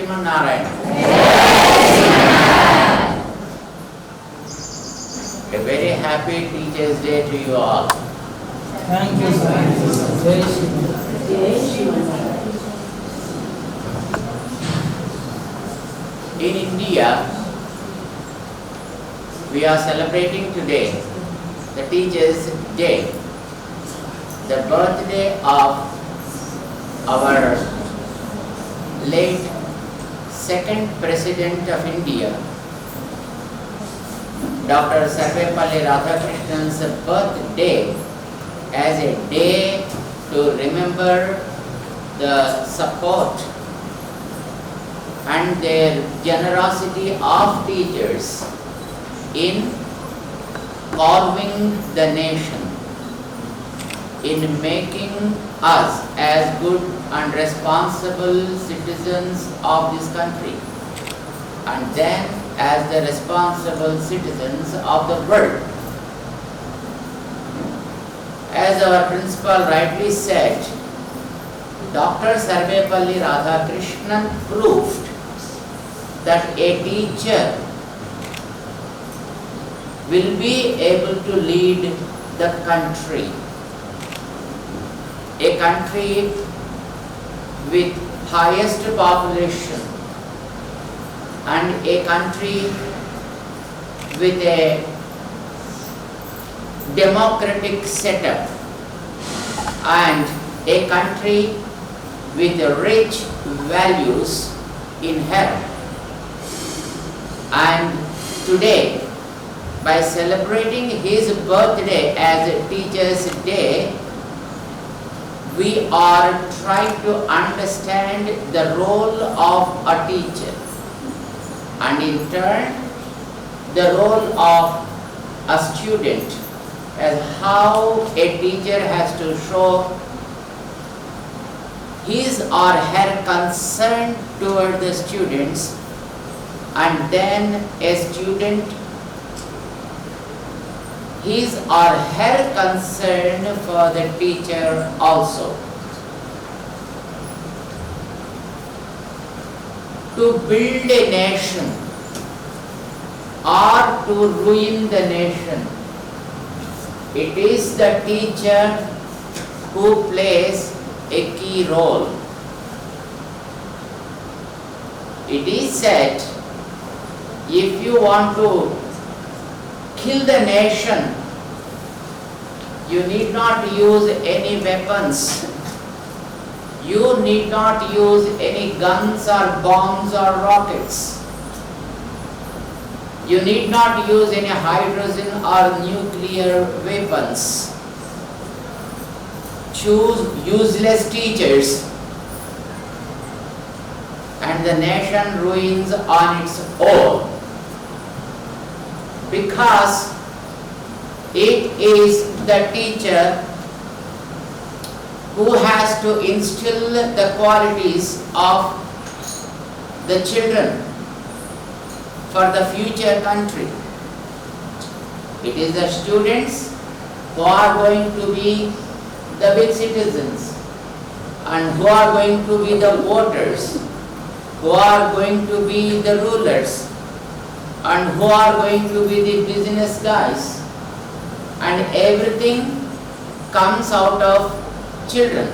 Srimannarayana. A very happy Teachers' Day to you all. Thank you, sir. Jai Shri. In India, we are celebrating today the Teachers' Day, the birthday of our late second President of India, Dr. Sarvepalli Radhakrishnan's birthday, as a day to remember the support and their generosity of teachers in carving the nation, in making us as good and responsible citizens of this country, and then as the responsible citizens of the world. As our principal rightly said, Dr. Sarvepalli Radhakrishnan proved that a teacher will be able to lead the country. A country with highest population and a country with a democratic setup and a country with rich values inherent. And today, by celebrating his birthday as a Teachers' Day, we are trying to understand the role of a teacher, and in turn the role of a student, as how a teacher has to show his or her concern toward the students, and then a student his or her concern for the teacher also. To build a nation or to ruin the nation, it is the teacher who plays a key role. It is said, if you want to kill the nation, you need not use any weapons. You need not use any guns or bombs or rockets. You need not use any hydrogen or nuclear weapons. Choose useless teachers and the nation ruins on its own, because it is the teacher who has to instill the qualities of the children for the future country. It is the students who are going to be the big citizens, and who are going to be the voters, who are going to be the rulers, and who are going to be the business guys, and everything comes out of children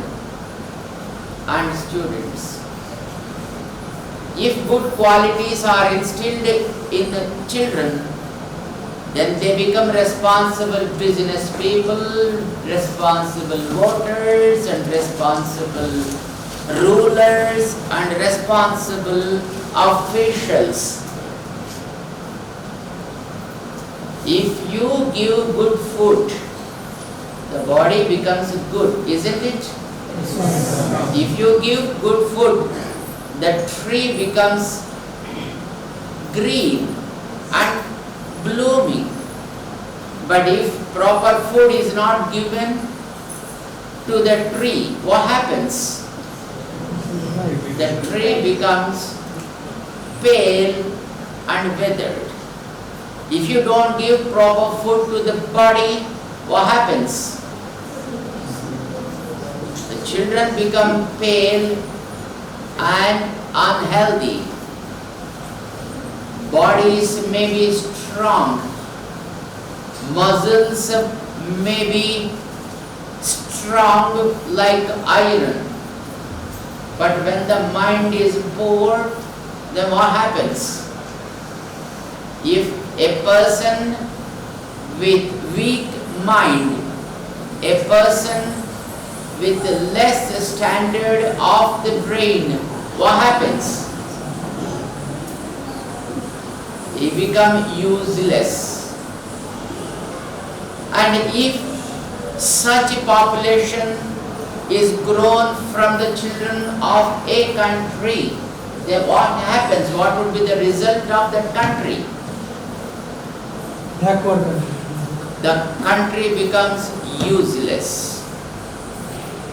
and students. If good qualities are instilled in the children, then they become responsible business people, responsible voters, and responsible rulers, and responsible officials. If you give good food, the body becomes good, isn't it? If you give good food, the tree becomes green and blooming. But if proper food is not given to the tree, what happens? The tree becomes pale and withered. If you don't give proper food to the body, what happens? The children become pale and unhealthy, bodies may be strong, muscles may be strong like iron, but when the mind is poor, then what happens? If a person with weak mind, a person with less standard of the brain, what happens? He becomes useless. And if such a population is grown from the children of a country, then what happens? What would be the result of that country? Backward country. The country becomes useless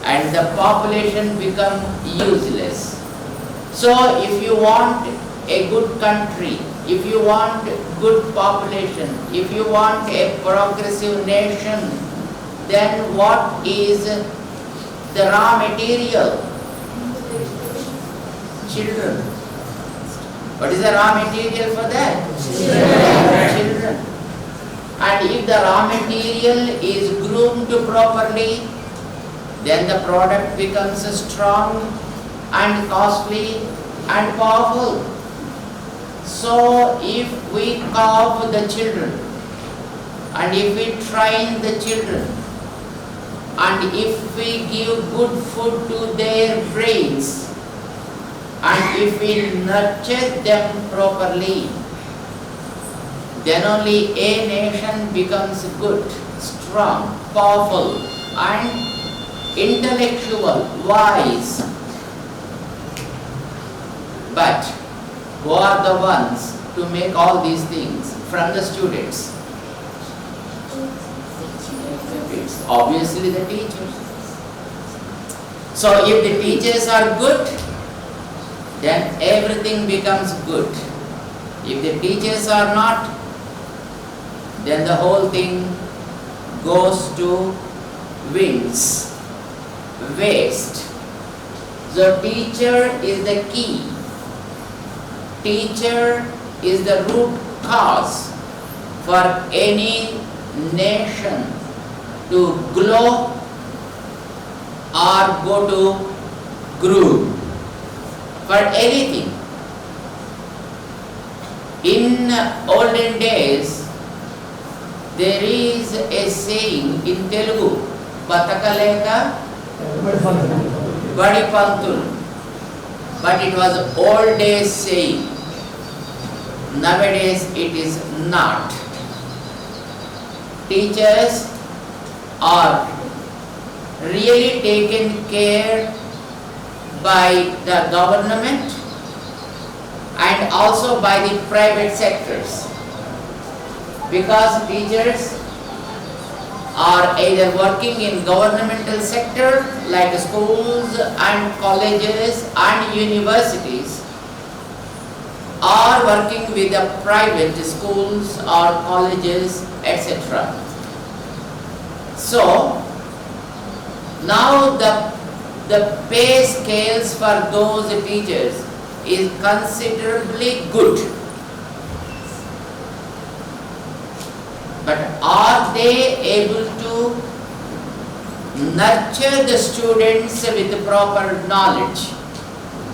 and the population becomes useless. So if you want a good country, if you want good population, if you want a progressive nation, then what is the raw material? Children. What is the raw material for that? Children. And if the raw material is groomed properly, then the product becomes strong and costly and powerful. So if we carve the children, and if we train the children, and if we give good food to their brains, and if we nurture them properly, then only a nation becomes good, strong, powerful, and intellectual, wise. But who are the ones to make all these things from the students? It's obviously the teachers. So if the teachers are good, then everything becomes good. If the teachers are not, then the whole thing goes to winds, waste. So teacher is the key. Teacher is the root cause for any nation to glow or go to groove. For anything. In olden days, there is a saying in Telugu, Batakaleka Badi Pantul, but it was old days saying. Nowadays it is not. Teachers are really taken care by the government and also by the private sectors, because teachers are either working in governmental sector like schools and colleges and universities, or working with the private schools or colleges, etc. So now the pay scales for those teachers is considerably good. But are they able to nurture the students with the proper knowledge?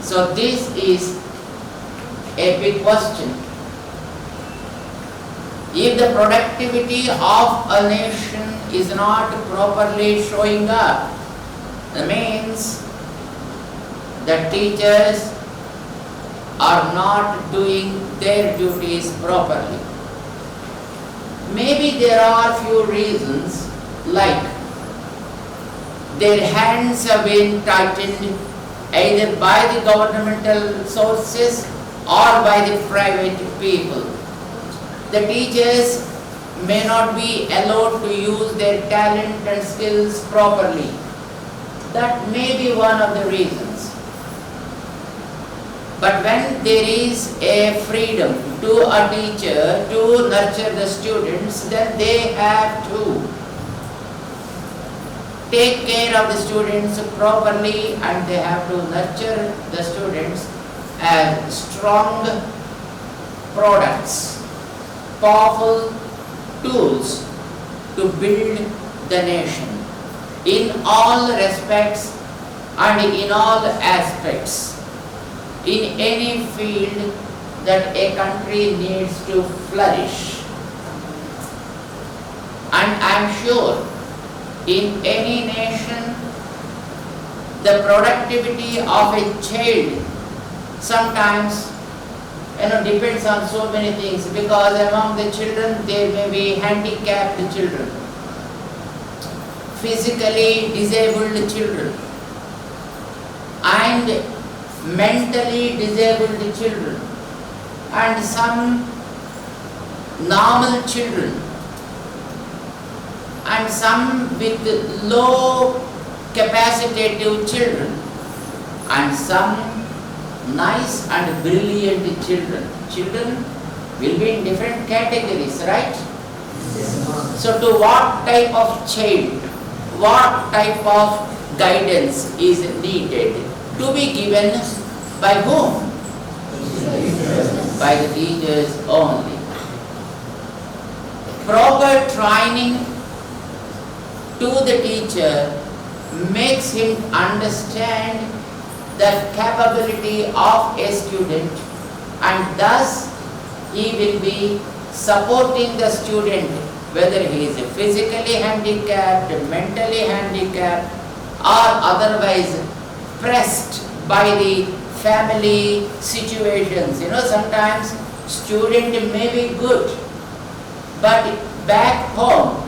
So this is a big question. If the productivity of a nation is not properly showing up, that means the teachers are not doing their duties properly. Maybe there are few reasons, like their hands have been tightened either by the governmental sources or by the private people. The teachers may not be allowed to use their talent and skills properly. That may be one of the reasons. But when there is a freedom to a teacher to nurture the students, then they have to take care of the students properly and they have to nurture the students as strong products, powerful tools to build the nation in all respects and in all aspects, in any field that a country needs to flourish. And I am sure in any nation the productivity of a child sometimes depends on so many things, because among the children there may be handicapped children, physically disabled children, and mentally disabled children, and some normal children, and some with low capacitative children, and some nice and brilliant children. Children will be in different categories, right? So to what type of child, what type of guidance is needed to be given by whom? By the teachers only. Proper training to the teacher makes him understand the capability of a student, and thus he will be supporting the student, whether he is physically handicapped, mentally handicapped, or otherwise pressed by the family situations. Sometimes student may be good, but back home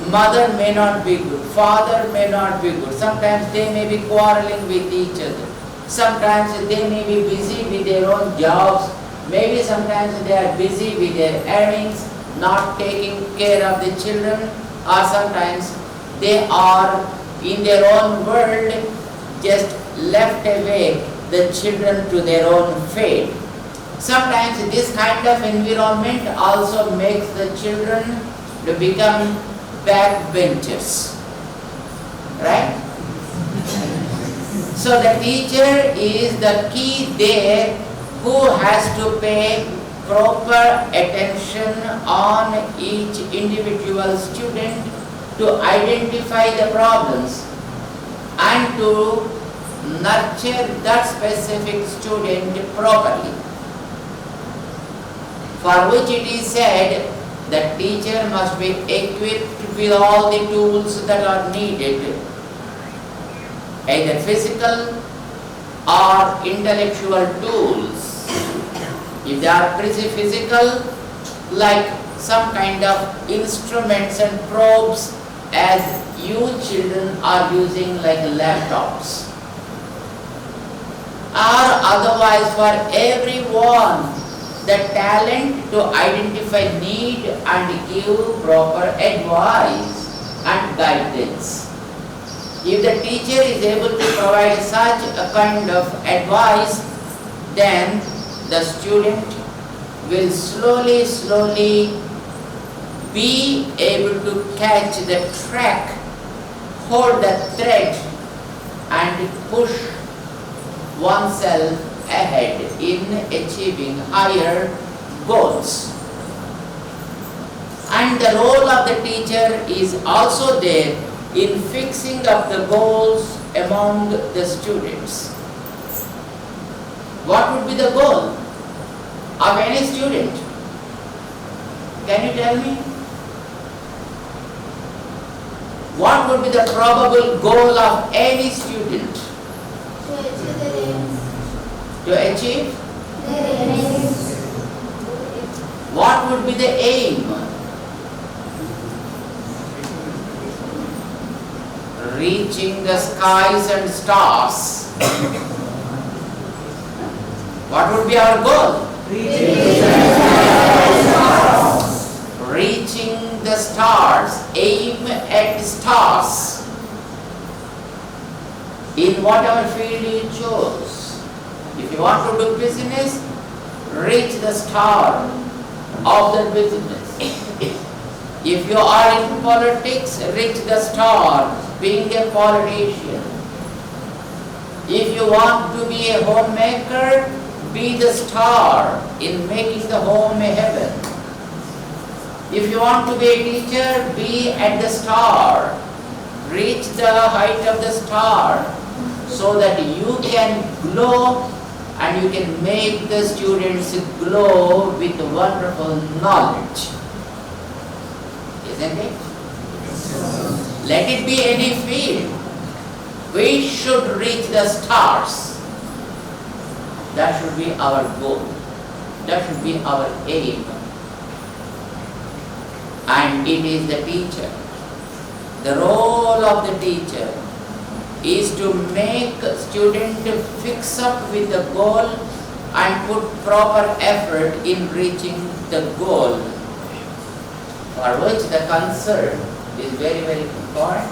mother may not be good, father may not be good. Sometimes they may be quarreling with each other. Sometimes they may be busy with their own jobs. Maybe sometimes they are busy with their earnings, not taking care of the children, or sometimes they are in their own world, just left away the children to their own fate. Sometimes this kind of environment also makes the children to become backbenchers, right? So the teacher is the key there, who has to pay proper attention on each individual student to identify the problems and to nurture that specific student properly. For which it is said that teacher must be equipped with all the tools that are needed, either physical or intellectual tools. If they are physical, like some kind of instruments and probes, as you children are using like laptops. Or otherwise, for everyone, the talent to identify need and give proper advice and guidance. If the teacher is able to provide such a kind of advice, then the student will slowly be able to catch the track, hold the thread, and push oneself ahead in achieving higher goals. And the role of the teacher is also there in fixing up the goals among the students. What would be the goal of any student? Can you tell me? What would be the probable goal of any student? To achieve? What would be the aim? Reaching the skies and stars. What would be our goal? Reaching the stars. Aim at stars. In whatever field you chose. If you want to do business, reach the star of the business. If you are in politics, reach the star, being a politician. If you want to be a homemaker, be the star in making the home a heaven. If you want to be a teacher, be at the star. Reach the height of the star so that you can glow and you can make the students glow with wonderful knowledge. Isn't it? Let it be any field. We should reach the stars. That should be our goal. That should be our aim. And it is the teacher. The role of the teacher is to make student fix up with the goal and put proper effort in reaching the goal, for which the concern is very, very important.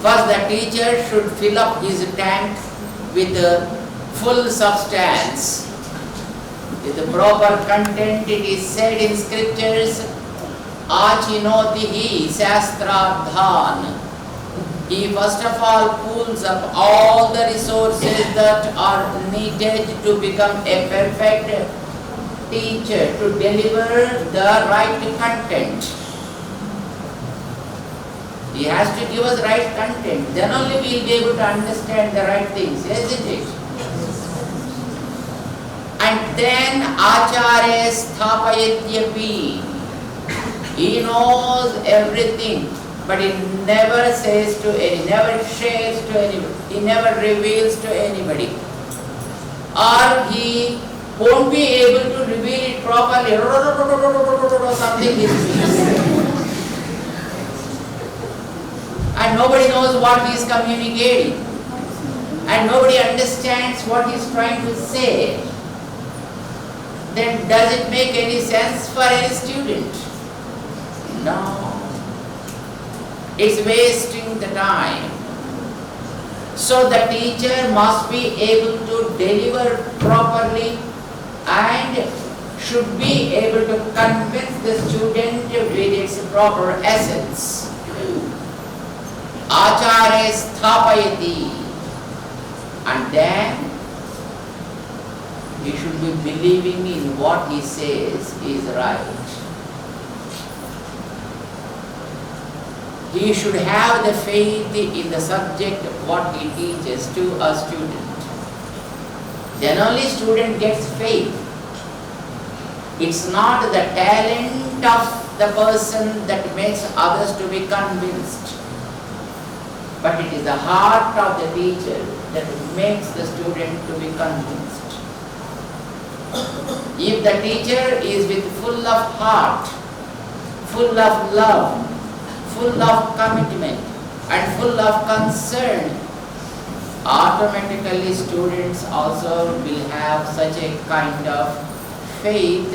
First, the teacher should fill up his tank with the full substance, with the proper content. It is said in scriptures, Achinotihi Shastrardhan. He first of all pulls up all the resources that are needed to become a perfect teacher, to deliver the right content. He has to give us right content. Then only we will be able to understand the right things, isn't it? And then Acharya Sthapayatyapi. He knows everything, but he never says to any, never shares to anybody, he never reveals to anybody. Or he won't be able to reveal it properly, something is missing. And nobody knows what he is communicating. And nobody understands what he is trying to say. Then does it make any sense for any student? No. It's wasting the time. So the teacher must be able to deliver properly and should be able to convince the student with its proper essence. Acharya Sthapayati. And then he should be believing in what he says is right. He should have the faith in the subject what he teaches to a student. Then only student gets faith. It's not the talent of the person that makes others to be convinced, but it is the heart of the teacher that makes the student to be convinced. If the teacher is with full of heart, full of love, full of commitment and full of concern, automatically students also will have such a kind of faith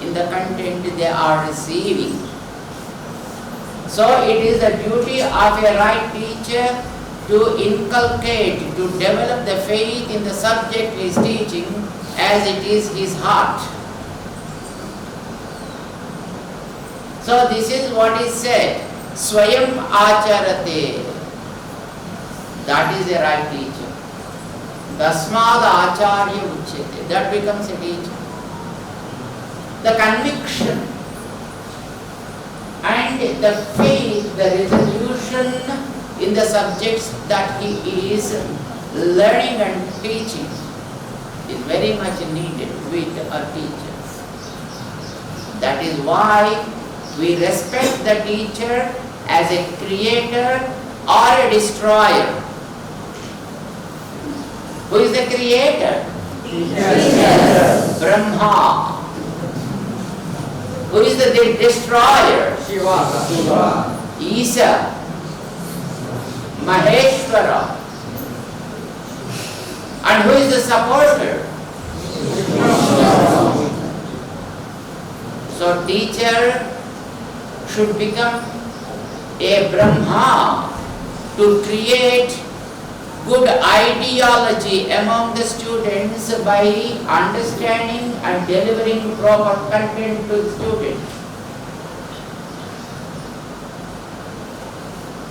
in the content they are receiving. So it is the duty of a right teacher to inculcate, to develop the faith in the subject he is teaching as it is his heart. So this is what is said, Swayam Acharate. That is a right teacher. Tasmad Acharya Uchyate. That becomes a teacher. The conviction and the faith, the resolution in the subjects that he is learning and teaching is very much needed with our teachers. That is why we respect the teacher as a creator or a destroyer. Who is the creator? Brahma. Who is the destroyer? Shiva. Isa. Maheshwara. And who is the supporter? So teacher should become a Brahma to create good ideology among the students by understanding and delivering proper content to the student.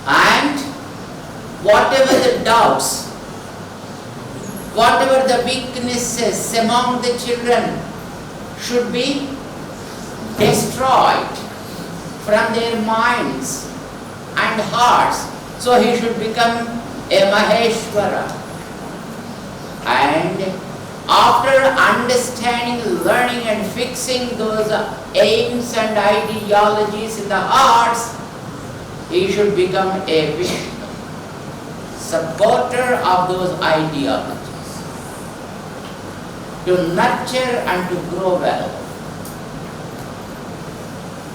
And whatever the doubts whatever the weaknesses among the children should be destroyed from their minds and hearts. So he should become a Maheshwara. And after understanding, learning and fixing those aims and ideologies in the hearts, he should become a Vishnu, supporter of those ideologies, to nurture and to grow well.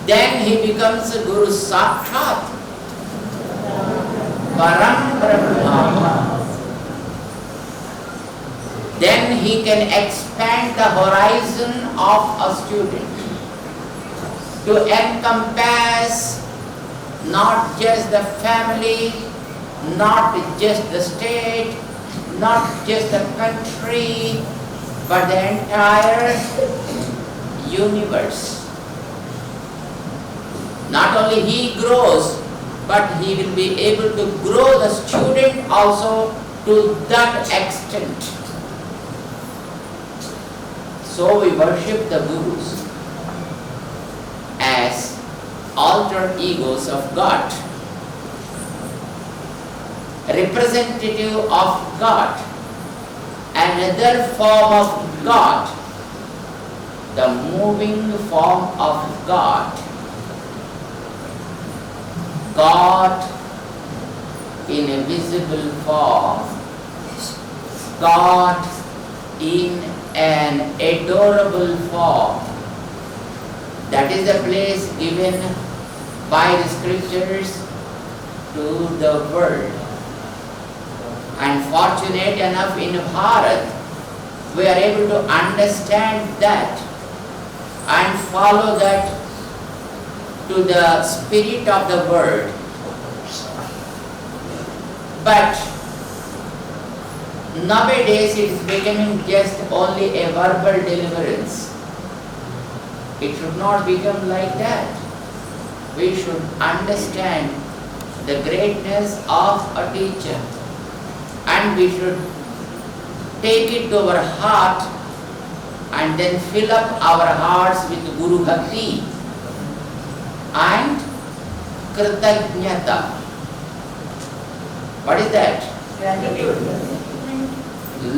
Then he becomes a Guru Sakshat, Param Brahma. Then he can expand the horizon of a student to encompass not just the family, not just the state, not just the country, but the entire universe. Not only he grows, but he will be able to grow the student also to that extent. So we worship the Gurus as alter egos of God, representative of God, another form of God, the moving form of God. God in a visible form, God in an adorable form. That is the place given by the scriptures to the world. And fortunate enough in Bharat, we are able to understand that and follow that to the spirit of the word. But nowadays it is becoming just only a verbal deliverance. It should not become like that. We should understand the greatness of a teacher, and we should take it to our heart and then fill up our hearts with Guru Bhakti and Kritajnata. What is that? Gratitude.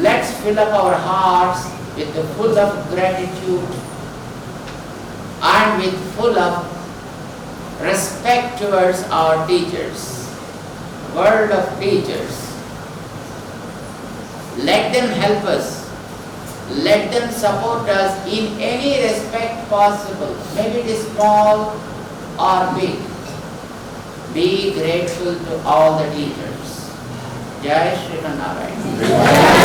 Let's fill up our hearts with the full of gratitude and with full of respect towards our teachers, world of teachers. Let them help us. Let them support us in any respect possible. Maybe it is small or big. Be grateful to all the teachers. Jai Srimannarayana.